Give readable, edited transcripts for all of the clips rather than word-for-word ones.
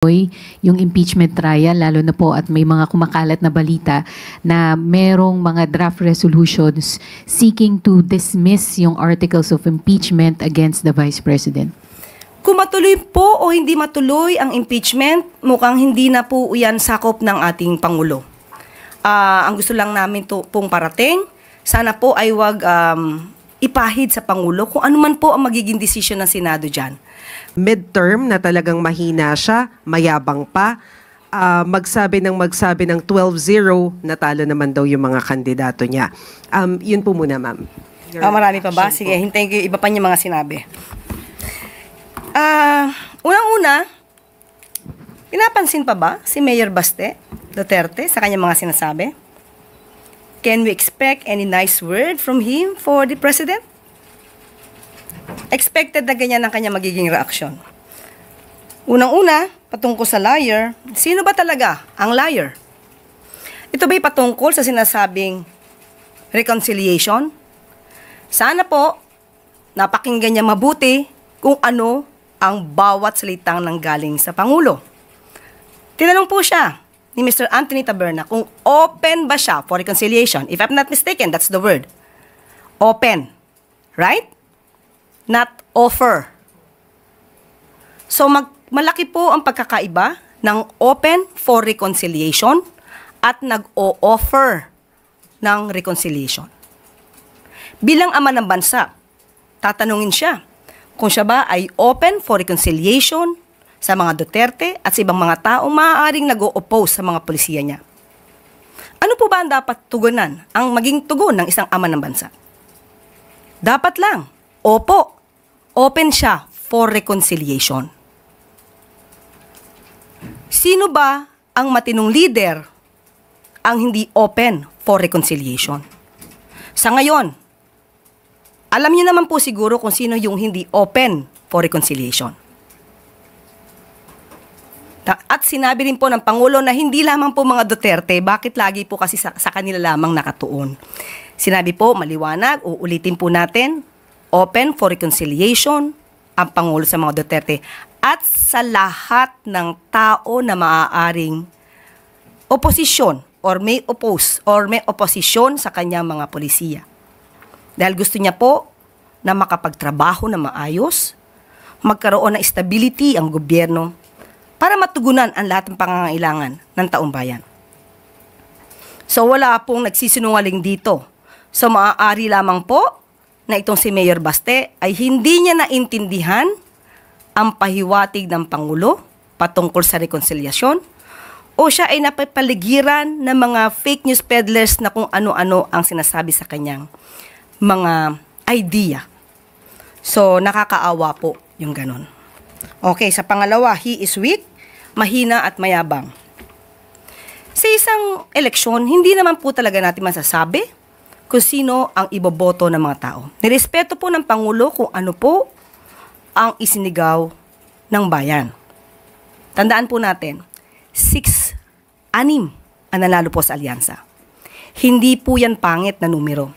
yung impeachment trial, lalo na po at may mga kumakalat na balita na merong mga draft resolutions seeking to dismiss yung articles of impeachment against the Vice President. Kung matuloy po o hindi matuloy ang impeachment, mukhang hindi na po yan sakop ng ating Pangulo. Ang gusto lang namin pong parating, sana po ay wag ipahid sa Pangulo kung ano man po ang magiging desisyon ng Senado dyan. Midterm na talagang mahina siya, mayabang pa, magsabi ng 12-0, natalo naman daw yung mga kandidato niya. Yun po muna, ma'am. Marami pa ba? Sige, hintayin ko yung iba pa niya mga sinabi. Unang-una, pinapansin pa ba si Mayor Baste Duterte sa kanyang mga sinasabi? Can we expect any nice word from him for the President? Expected na ganyan ang kanya magiging reaksyon. Unang-una, patungkol sa liar, sino ba talaga ang liar? Ito ba'y patungkol sa sinasabing reconciliation? Sana po, napakinggan niya mabuti kung ano ang bawat salitang nanggaling sa Pangulo. Tinanong po siya ni Mr. Anthony Taberna kung open ba siya for reconciliation. If I'm not mistaken, that's the word. Open. Right? Not offer. So malaki po ang pagkakaiba ng open for reconciliation at nag-o-offer ng reconciliation. Bilang ama ng bansa, tatanungin siya kung siya ba ay open for reconciliation sa mga Duterte at sa ibang mga taong maaaring nag-o-oppose sa mga polisiya niya. Ano po ba ang dapat tugunan, ang maging tugon ng isang ama ng bansa? Dapat lang, opo, open siya for reconciliation. Sino ba ang matinong leader ang hindi open for reconciliation? Sa ngayon, alam niyo naman po siguro kung sino yung hindi open for reconciliation. At sinabi rin po ng Pangulo na hindi lamang po mga Duterte, bakit lagi po kasi sa kanila lamang nakatuon. Sinabi po, maliwanag, uulitin po natin, open for reconciliation ang Pangulo sa mga Duterte at sa lahat ng tao na maaaring oposisyon or may oppose or may oposisyon sa kanyang mga polisiya. Dahil gusto niya po na makapagtrabaho na maayos, magkaroon ng stability ang gobyerno para matugunan ang lahat ng pangangailangan ng taong bayan. So wala pong nagsisinungaling dito. So maaari lamang po na itong si Mayor Baste ay hindi niya naintindihan ang pahiwatig ng Pangulo patungkol sa reconciliation o siya ay napapaligiran ng mga fake news peddlers na kung ano-ano ang sinasabi sa kanyang mga idea. So nakakaawa po yung ganun. Okay, sa pangalawa, he is weak, mahina at mayabang. Sa isang eleksyon, hindi naman po talaga natin masasabi kung sino ang iboboto ng mga tao. Nirespeto po ng Pangulo kung ano po ang isinigaw ng bayan. Tandaan po natin, 6 ang nanalo po sa alyansa. Hindi po yan pangit na numero.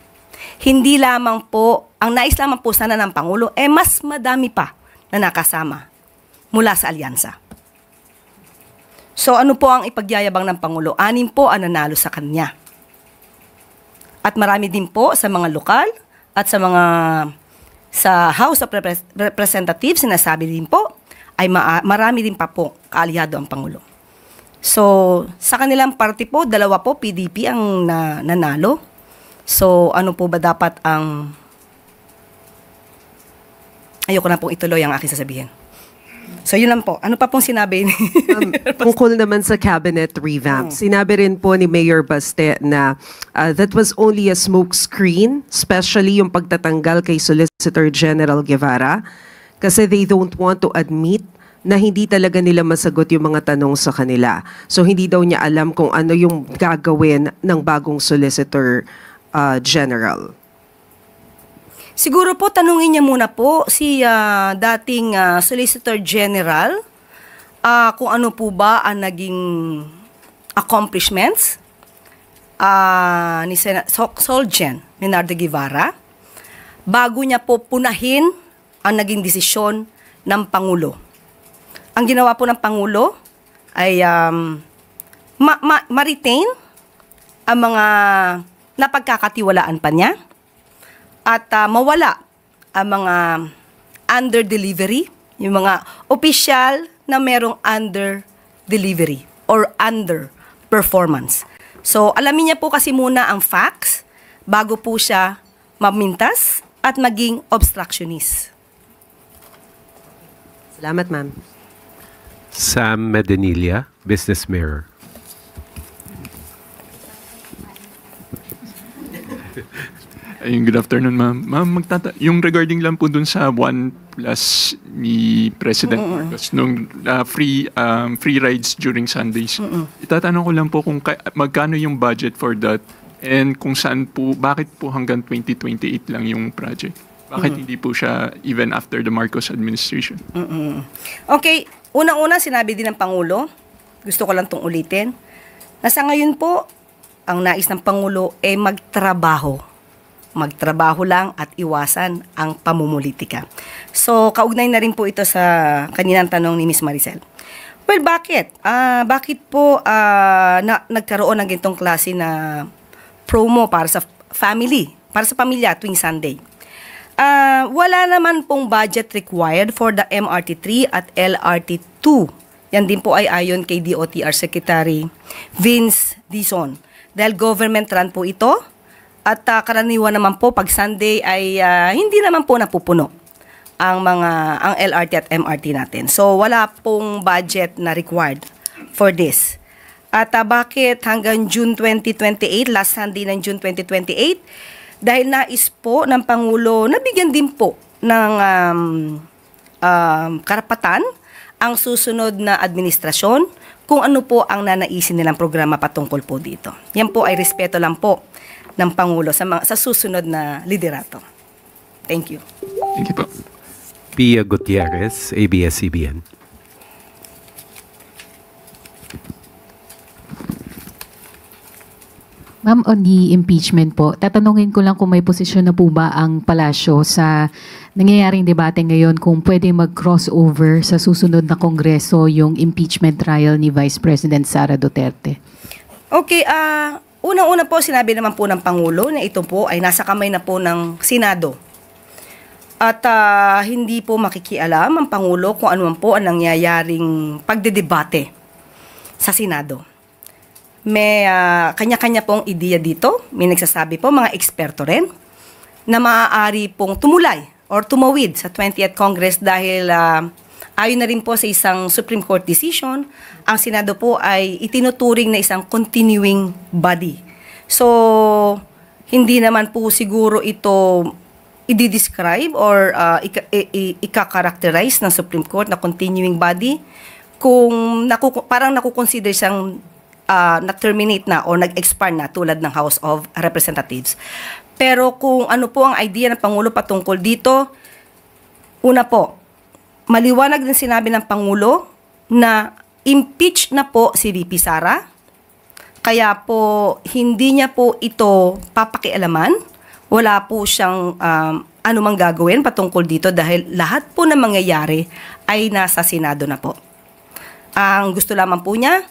Hindi lamang po, ang nais lamang po sana ng Pangulo, mas madami pa na nakasama mula sa alyansa. So ano po ang ipagyayabang ng Pangulo? 6 po ang nanalo sa kanya. At marami din po sa mga lokal at sa House of Representatives, sinasabi din po, ay marami din pa po kaalyado ang Pangulo. So sa kanilang party po, 2 po, PDP ang nanalo. So ano po ba dapat ang... Ayoko na pong ituloy ang aking sasabihin. So yun lang po. Ano pa pong sinabi? Tungkol naman sa cabinet revamp, sinabi rin po ni Mayor Baste na that was only a smoke screen, especially yung pagtatanggal kay Solicitor General Guevara, kasi they don't want to admit na hindi talaga nila masagot yung mga tanong sa kanila. So hindi daw niya alam kung ano yung gagawin ng bagong Solicitor General. Siguro po, tanungin niya muna po si dating Solicitor General kung ano po ba ang naging accomplishments ni Solgen Leonardo Guevara bago niya po punahin ang naging desisyon ng Pangulo. Ang ginawa po ng Pangulo, ay ma-retain ang mga napagkakatiwalaan pa niya at mawala ang mga under-delivery, yung mga opisyal na merong under-delivery or under-performance. So, alamin niya po kasi muna ang facts bago po siya mamintas at maging obstructionist. Salamat, ma'am. Sam Medinilla, Business Mirror. Ayun, good afternoon, ma'am. Ma'am, yung regarding lang po dun sa 1+ ni President Marcos, nung free rides during Sundays. Itatanong ko lang po kung magkano yung budget for that and kung saan po, bakit po hanggang 2028 lang yung project? Bakit hindi po siya even after the Marcos administration? Okay, unang-una sinabi din ng Pangulo, gusto ko lang itong ulitin, na sa ngayon po, ang nais ng Pangulo ay magtrabaho. Magtrabaho lang at iwasan ang pamumulitika. So, kaugnay na rin po ito sa kaninang tanong ni Ms. Maricel. Well, bakit? Bakit po nagkaroon ng ganitong klase na promo para sa family, para sa pamilya tuwing Sunday? Wala naman pong budget required for the MRT3 at LRT2. Yan din po ay ayon kay DOTR Secretary Vince Dizon. Dahil government run po ito, at karaniwan naman po pag Sunday ay hindi naman po napupuno ang LRT at MRT natin. So wala pong budget na required for this. At bakit hanggang June 2028, last Sunday ng June 2028? Dahil nais po ng Pangulo na bigyan din po ng karapatan ang susunod na administrasyon kung ano po ang nanaisin nilang programa patungkol po dito. Yan po ay respeto lang po ng Pangulo sa susunod na liderato. Thank you. Thank you po. Pia Gutierrez, ABS-CBN. Ma'am, on the impeachment po, tatanungin ko lang kung may posisyon na po ba ang palasyo sa nangyayaring debate ngayon kung pwede mag-crossover sa susunod na Kongreso yung impeachment trial ni Vice President Sara Duterte. Okay, unang-una po, sinabi naman po ng Pangulo na ito po ay nasa kamay na po ng Senado. At hindi po makikialam ang Pangulo kung ano man po ang nangyayaring pagdedebate sa Senado. May kanya-kanya pong ideya dito. May nagsasabi po, mga eksperto rin, na maaari pong tumulay or tumawid sa 20th Congress dahil ayon na rin po sa isang Supreme Court decision, ang Senado po ay itinuturing na isang continuing body. So, hindi naman po siguro ito i-describe or ika-characterize ng Supreme Court na continuing body kung parang nakukonsider siyang na-terminate na o nag-expire na tulad ng House of Representatives. Pero kung ano po ang idea ng Pangulo patungkol dito, una po, maliwanag din sinabi ng Pangulo na impeach na po si VP Sara, kaya po hindi niya po ito papakialaman, wala po siyang anumang gagawin patungkol dito dahil lahat po ng mangyayari ay nasa Senado na po. Ang gusto lamang po niya,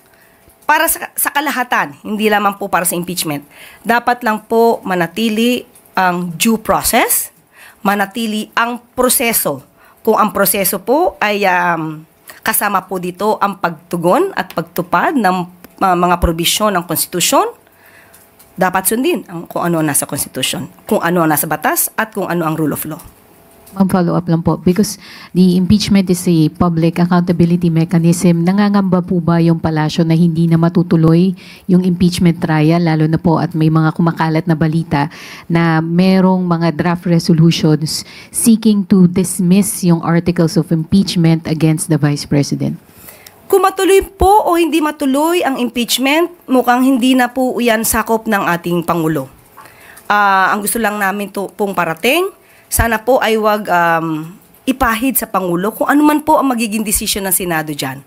para sa kalahatan, hindi lamang po para sa impeachment, dapat lang po manatili ang due process, manatili ang proseso. Kung ang proseso po ay kasama po dito ang pagtugon at pagtupad ng mga probisyon ng konstitusyon, dapat sundin kung ano nasa konstitusyon, kung ano nasa batas at kung ano ang rule of law. Ma'am, follow up lang po. Because the impeachment is a public accountability mechanism. Nangangamba po ba yung palasyo na hindi na matutuloy yung impeachment trial, lalo na po at may mga kumakalat na balita na merong mga draft resolutions seeking to dismiss yung articles of impeachment against the Vice President? Kung matuloy po o hindi matuloy ang impeachment, mukhang hindi na po yan sakop ng ating Pangulo. Ang gusto lang namin pong parating, sana po ay wag ipahid sa Pangulo kung ano man po ang magiging desisyon ng Senado dyan.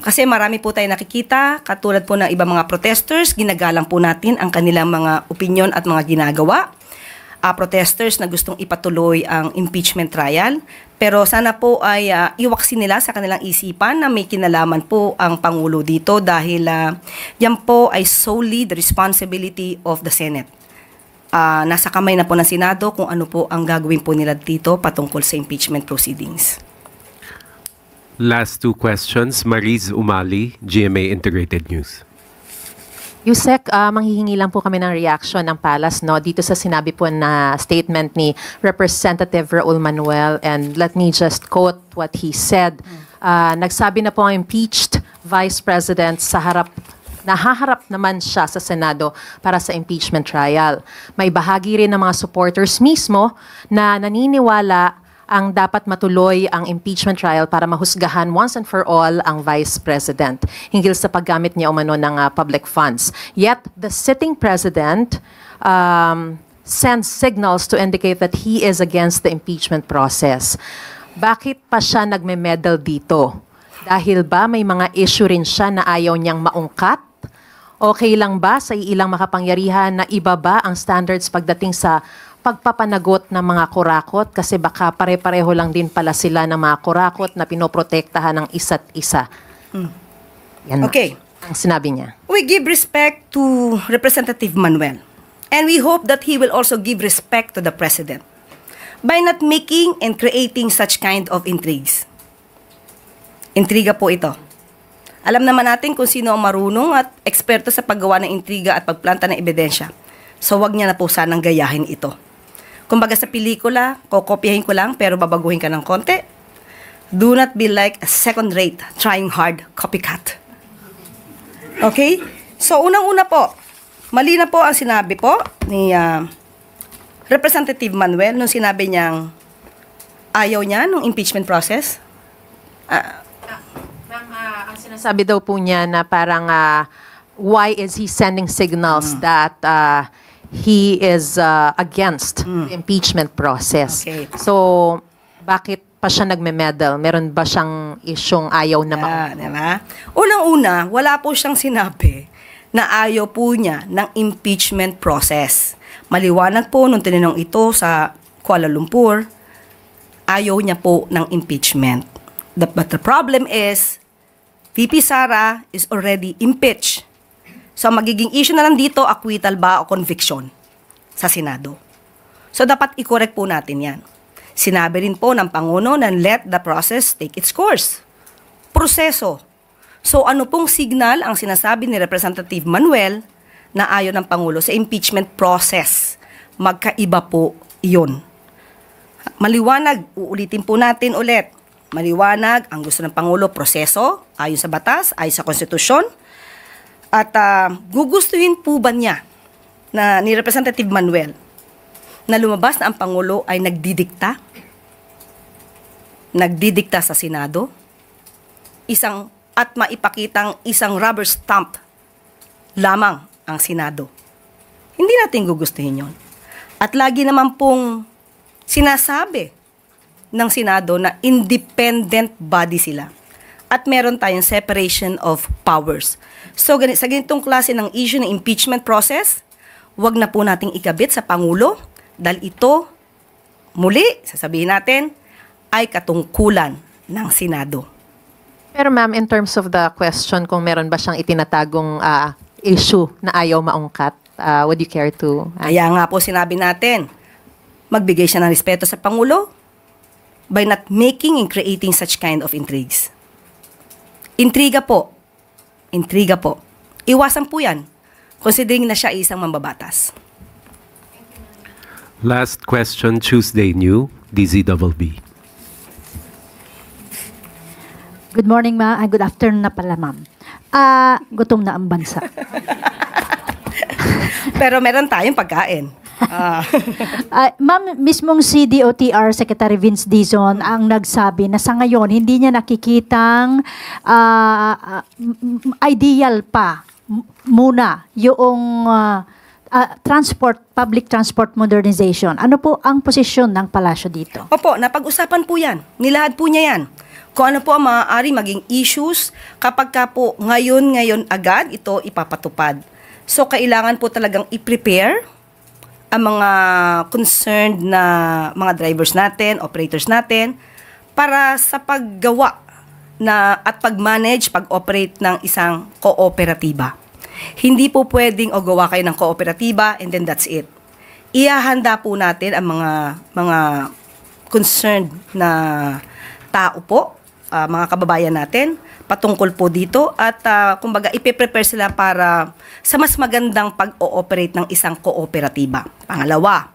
Kasi marami po tayo nakikita, katulad po ng ibang mga protesters, ginagalang po natin ang kanilang mga opinyon at mga ginagawa. protesters na gustong ipatuloy ang impeachment trial. Pero sana po ay iwaksin nila sa kanilang isipan na may kinalaman po ang Pangulo dito dahil yan po ay solely the responsibility of the Senate. Nasa kamay na po ng Senado kung ano po ang gagawin po nila dito patungkol sa impeachment proceedings. Last two questions. Mariz Umali, GMA Integrated News. Yusek, manghihingi lang po kami ng reaction ng Palace dito sa sinabi po na statement ni Representative Raul Manuel, and let me just quote what he said. Nagsabi na po ang impeached Vice President nahaharap naman siya sa Senado para sa impeachment trial. May bahagi rin ng mga supporters mismo na naniniwala ang dapat matuloy ang impeachment trial para mahusgahan once and for all ang Vice President hinggil sa paggamit niya umano ng public funds. Yet, the sitting President sends signals to indicate that he is against the impeachment process. Bakit pa siya nagme-medal dito? Dahil ba may mga issue rin siya na ayaw niyang maungkat? Okay lang ba sa ilang makapangyarihan na ibaba ang standards pagdating sa pagpapanagot ng mga kurakot, kasi baka pare-pareho lang din pala sila ng mga kurakot na pinoprotektahan ng isa't isa. Yan Okay. ang sinabi niya. We give respect to Representative Manuel, and we hope that he will also give respect to the President by not making and creating such kind of intrigues. Intriga po ito. Alam naman natin kung sino ang marunong at eksperto sa paggawa ng intriga at pagplanta ng ebidensya. So wag niya na po sanang gayahin ito. Kumbaga sa pelikula, kokopyahin ko lang pero babaguhin ka ng konti. Do not be like a second-rate, trying hard copycat. Okay? So unang-una po, mali na po ang sinabi po ni Representative Manuel nung sinabi niyang ayaw niya nung impeachment process. Ma'am, ang sinasabi daw po niya na parang why is he sending signals that he is against the impeachment process. Okay. So, bakit pa siya nagme-medal? Meron ba siyang isyong ayaw na Diba? Unang-una, wala po siyang sinabi na ayaw po niya ng impeachment process. Maliwanag po nung tinanong ito sa Kuala Lumpur, ayaw niya po ng impeachment. But the problem is, VP Sara is already impeached. So, magiging issue na lang dito, acquittal ba o conviction sa Senado. So, dapat i-correct po natin yan. Sinabi rin po ng Pangulo na let the process take its course. Proseso. So, ano pong signal ang sinasabi ni Representative Manuel na ayaw ng Pangulo sa impeachment process? Magkaiba po iyon. Maliwanag, uulitin po natin ulit. Maliwanag, ang gusto ng Pangulo, proseso, ayon sa batas, ayon sa konstitusyon. At gugustuhin po ba niya na ni Representative Manuel na lumabas na ang Pangulo ay nagdidikta? Nagdidikta sa Senado? At maipakitang isang rubber stamp lamang ang Senado. Hindi natin gugustuhin yon. At lagi naman pong sinasabi ng Senado na independent body sila. At meron tayong separation of powers. So, sa ganitong klase ng issue ng impeachment process, wag na po nating ikabit sa Pangulo dahil ito, muli, sasabihin natin, ay katungkulan ng Senado. Pero ma'am, in terms of the question kung meron ba siyang itinatagong issue na ayaw maungkat, would you care to? Kaya nga po sinabi natin, magbigay siya ng respeto sa Pangulo by not making and creating such kind of intrigues. Intriga po. Intriga po. Iwasan po yan, considering na siya isang mambabatas. Last question, Tuesday New, DZBB. Good morning, ma. Good afternoon na pala, ma'am. Gutom na ang bansa. Pero meron tayong pagkain. Ma'am, mismong CDOTR Secretary Vince Dizon ang nagsabi na sa ngayon hindi niya nakikitang ideal pa muna yung public transport modernization. Ano po ang posisyon ng palasyo dito? Opo, napag-usapan po yan. Nilahad po niya yan. Kung ano po ang maaari maging issues kapag ka po ngayon agad ito ipapatupad. So, kailangan po talagang i-prepare ang mga concerned na mga drivers natin, operators natin, para sa paggawa at pag-manage, pag-operate ng isang kooperatiba. Hindi po pwedeng gawa kayo ng kooperatiba and then that's it. Ihahanda po natin ang mga concerned na tao po, mga kababayan natin, patungkol po dito at kumbaga ipe-prepare sila para sa mas magandang pag-ooperate ng isang kooperatiba. Pangalawa,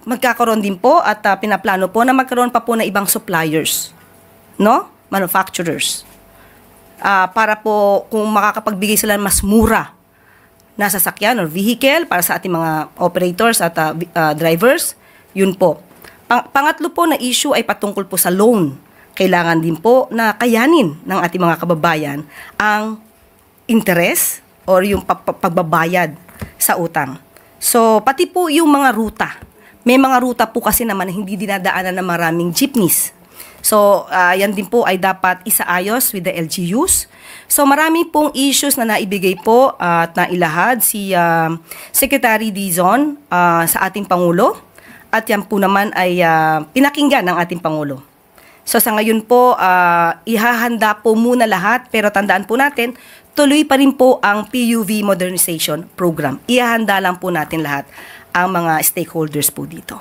magkakaroon din po at pinaplano po na magkaroon pa po ng ibang suppliers, no? Manufacturers. Para po kung makakapagbigay sila ng mas mura na sasakyan or vehicle para sa ating mga operators at drivers, yun po. Pangatlo po na issue ay patungkol po sa loan. Kailangan din po na kayanin ng ating mga kababayan ang interest or yung pagbabayad sa utang. So, pati po yung mga ruta. May mga ruta po kasi naman na hindi dinadaanan ng maraming jeepneys. So, yan din po ay dapat isaayos with the LGUs. So, marami pong issues na naibigay po at nailahad si Secretary Dizon sa ating Pangulo. At yan po naman ay pinakinggan ng ating Pangulo. So sa ngayon po, ihahanda po muna lahat, pero tandaan po natin, tuloy pa rin po ang PUV Modernization Program. Ihahanda lang po natin lahat ang mga stakeholders po dito.